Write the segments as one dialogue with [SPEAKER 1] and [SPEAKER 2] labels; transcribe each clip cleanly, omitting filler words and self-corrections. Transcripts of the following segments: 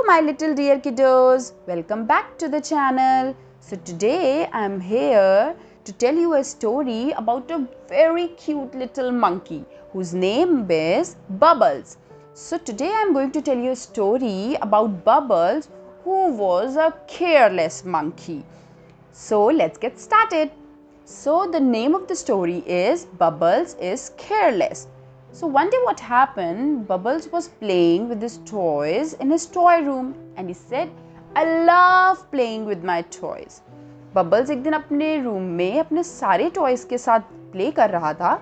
[SPEAKER 1] my little dear kiddos, welcome back to the channel. So today I am here to tell you a story about a very cute little monkey whose name is Bubbles. So today I am going to tell you a story about Bubbles, who was a careless monkey. So let's get started. So the name of the story is Bubbles is Careless. So one day what happened, Bubbles was playing with his toys in his toy room and he said, I love playing with my toys. Bubbles एक दिन अपने room में अपने सारे toys के साथ play कर रहा था,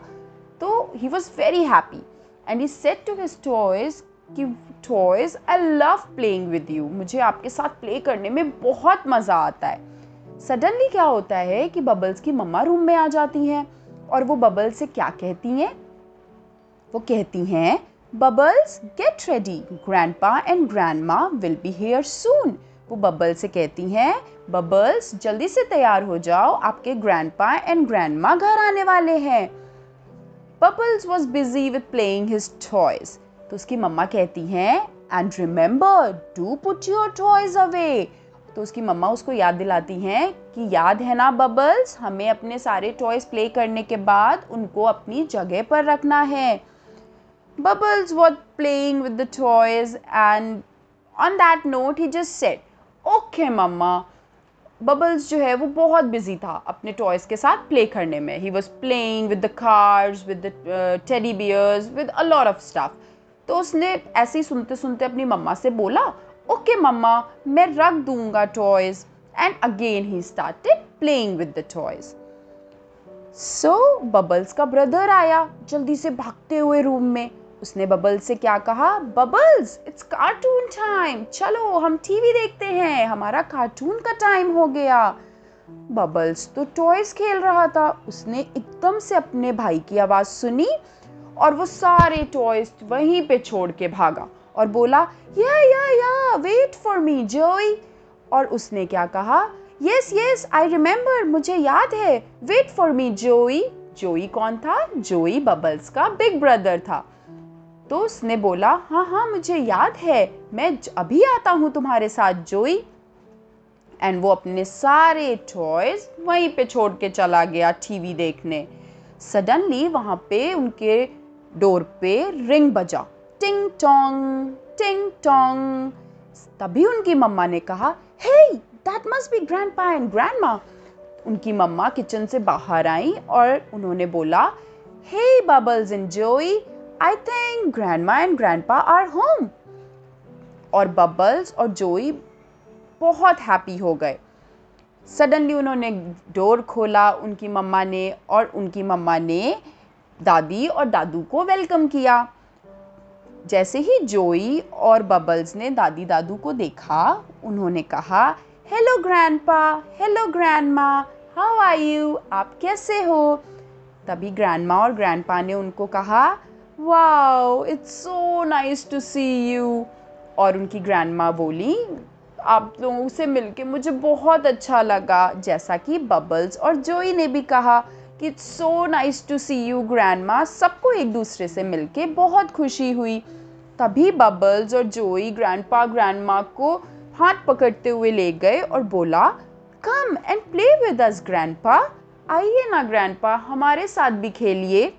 [SPEAKER 1] तो he was very happy and he said to his toys कि toys, I love playing with you. मुझे आपके साथ प्ले करने में बहुत मज़ा आता है. सडनली क्या होता है कि बबल्स की मम्मा रूम में आ जाती हैं और वो बबल्स से क्या कहती हैं? वो कहती हैं, Bubbles get ready, grandpa and grandma will be here soon. वो बबल्स से कहती हैं, बबल्स जल्दी से तैयार हो जाओ, आपके ग्रैंडपा एंड ग्रैंडमा घर आने वाले हैं. Bubbles was busy with playing his toys. तो उसकी मम्मा कहती हैं, and remember do put your toys away. तो उसकी मम्मा उसको याद दिलाती हैं कि याद है ना बबल्स, हमें अपने सारे टॉयज प्ले करने के बाद उनको अपनी जगह पर रखना है. Bubbles was playing with the toys and on that note he just said, okay mama. Bubbles जो है वो बहुत busy था अपने toys के साथ play करने में. He was playing with the cars, with the teddy bears, with a lot of stuff. तो उसने ऐसे ही सुनते सुनते अपनी मम्मा से बोला, okay मम्मा, मैं रख दूंगा toys. And again he started playing with the toys. So Bubbles का brother आया जल्दी से भागते हुए रूम में. उसने बबल्स से क्या कहा? बबल्स, इट्स कार्टून टाइम, चलो हम टीवी देखते हैं, हमारा कार्टून का टाइम हो गया. बबल्स तो टॉयज खेल रहा था. उसने एकदम से अपने भाई की आवाज़ सुनी और वो सारे टॉयज वहीं पे छोड़ के भागा और बोला, या वेट फॉर मी जोई. और उसने क्या कहा? यस आई रिमेंबर, मुझे याद है, वेट फॉर मी जोई. जोई कौन था? जोई बबल्स का बिग ब्रदर था. तो उसने बोला, हाँ मुझे याद है, मैं अभी आता हूँ तुम्हारे साथ जोई. एंड वो अपने सारे टॉयज वहीं पे छोड़ के चला गया टीवी देखने. सडनली वहाँ पे उनके डोर पे रिंग बजा, टिंग टोंग टिंग टोंग. तभी उनकी मम्मा ने कहा, hey that must be grandpa and grandma. उनकी मम्मा किचन से बाहर आई और उन्होंने बोला, hey Bubbles and Joey, I think grandma and grandpa are home. और बबल्स और जोई बहुत हैप्पी हो गए. सडनली उन्होंने डोर खोला उनकी मम्मा ने और उनकी मम्मा ने दादी और दादू को वेलकम किया. जैसे ही जोई और बबल्स ने दादी दादू को देखा, उन्होंने कहा, hello grandpa, hello grandma, how are you, आप कैसे हो. तभी ग्रैंडमा और ग्रैंडपा ने उनको कहा, wow it's so nice to see you. और उनकी ग्रैंडमा बोली, आप लोगों से मिलके मुझे बहुत अच्छा लगा. जैसा कि बबल्स और जोई ने भी कहा कि it's so nice to see you grandma. सबको एक दूसरे से मिलके बहुत खुशी हुई. तभी बबल्स और जोई ग्रैंडपा ग्रैंडमा को हाथ पकड़ते हुए ले गए और बोला, come and play with us grandpa. आइए ना ग्रैंडपा, हमारे साथ भी खेलिए.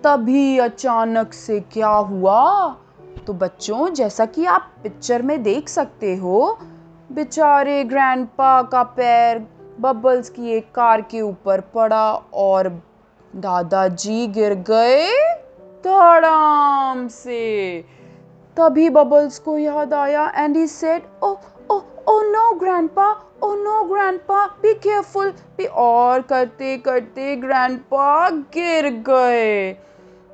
[SPEAKER 1] तभी अचानक से क्या हुआ? तो बच्चों, जैसा कि आप पिक्चर में देख सकते हो, बेचारे ग्रैंडपा का पैर बबल्स की एक कार के ऊपर पड़ा और दादाजी गिर गए धड़ाम से. तभी बबल्स को याद आया and he said, oh no grandpa, oh no grandpa, be careful. और करते करते ग्रैंडपा गिर गए.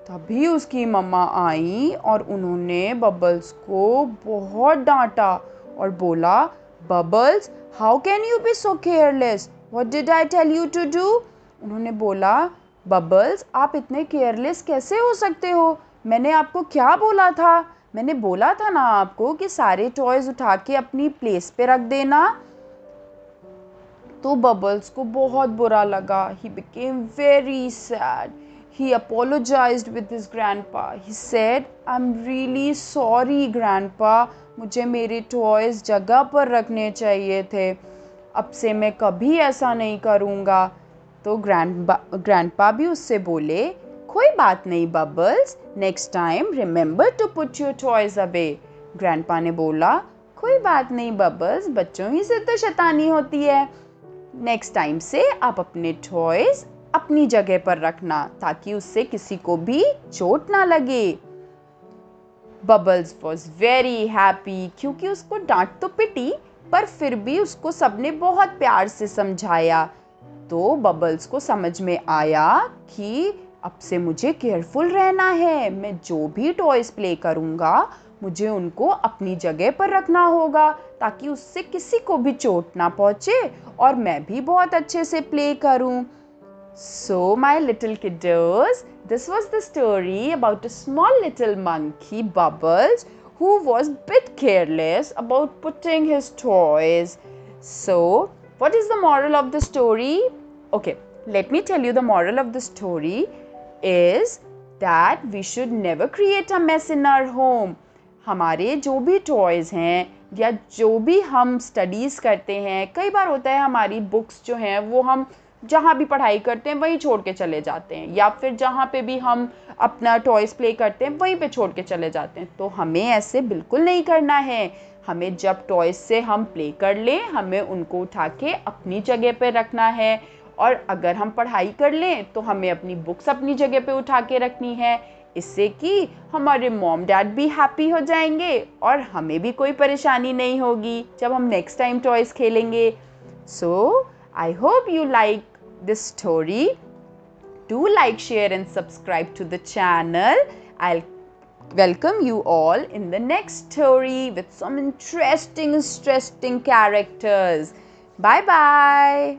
[SPEAKER 1] तभी उसकी मम्मा आई और उन्होंने बबल्स को बहुत डांटा और बोला, Bubbles how can you be so careless, what did I tell you to do. उन्होंने बोला, बबल्स आप इतने केयरलेस कैसे हो सकते हो, मैंने आपको क्या बोला था. मैंने बोला था ना आपको कि सारे टॉयज उठा के अपनी प्लेस पे रख देना. तो बबल्स को बहुत बुरा लगा. He became very sad. he apologized with his grandpa. He said, I'm really sorry grandpa, मुझे मेरे टॉयज़ जगह पर रखने चाहिए थे, अब से मैं कभी ऐसा नहीं करूँगा। तो ग्रैंडपा भी उससे बोले, कोई बात नहीं Bubbles, next time remember to put your toys away. Grandpa ने बोला, कोई बात नहीं बबल्स, बच्चों ही से तो शैतानी होती है, नेक्स्ट टाइम से आप अपने टॉयज़ अपनी जगह पर रखना ताकि उससे किसी को भी चोट ना लगे। बबल्स वॉज वेरी हैप्पी क्योंकि उसको डांट तो पिटी पर फिर भी उसको सबने बहुत प्यार से समझाया। तो बबल्स को समझ में आया कि अब से मुझे केयरफुल रहना है, मैं जो भी टॉयज़ प्ले करूँगा मुझे उनको अपनी जगह पर रखना होगा ताकि उससे किसी को भी चोट ना पहुँचे और मैं भी बहुत अच्छे से प्ले करूँ। So my little kiddos, this was the story about a small little monkey Bubbles who was a bit careless about putting his toys. So what is the moral of the story? Okay, let me tell you the moral of the story is that we should never create a mess in our home. हमारे जो भी toys हैं या जो भी हम studies करते हैं, कई बार होता है हमारी बुक्स जो हैं वो हम जहाँ भी पढ़ाई करते हैं वहीं छोड़ के चले जाते हैं, या फिर जहाँ पे भी हम अपना टॉयज़ प्ले करते हैं वहीं पे छोड़ के चले जाते हैं। तो हमें ऐसे बिल्कुल नहीं करना है। हमें जब टॉयज़ से हम प्ले कर लें हमें उनको उठा के अपनी जगह पे रखना है, और अगर हम पढ़ाई कर लें तो हमें अपनी बुक्स अपनी जगह पे उठा के रखनी है, इससे कि हमारे मॉम डैड भी हैप्पी हो जाएंगे और हमें भी कोई परेशानी नहीं होगी जब हम नेक्स्ट टाइम टॉयज़ खेलेंगे। सो I hope you like this story. Do like, share and subscribe to the channel. I'll welcome you all in the next story with some interesting characters. Bye bye.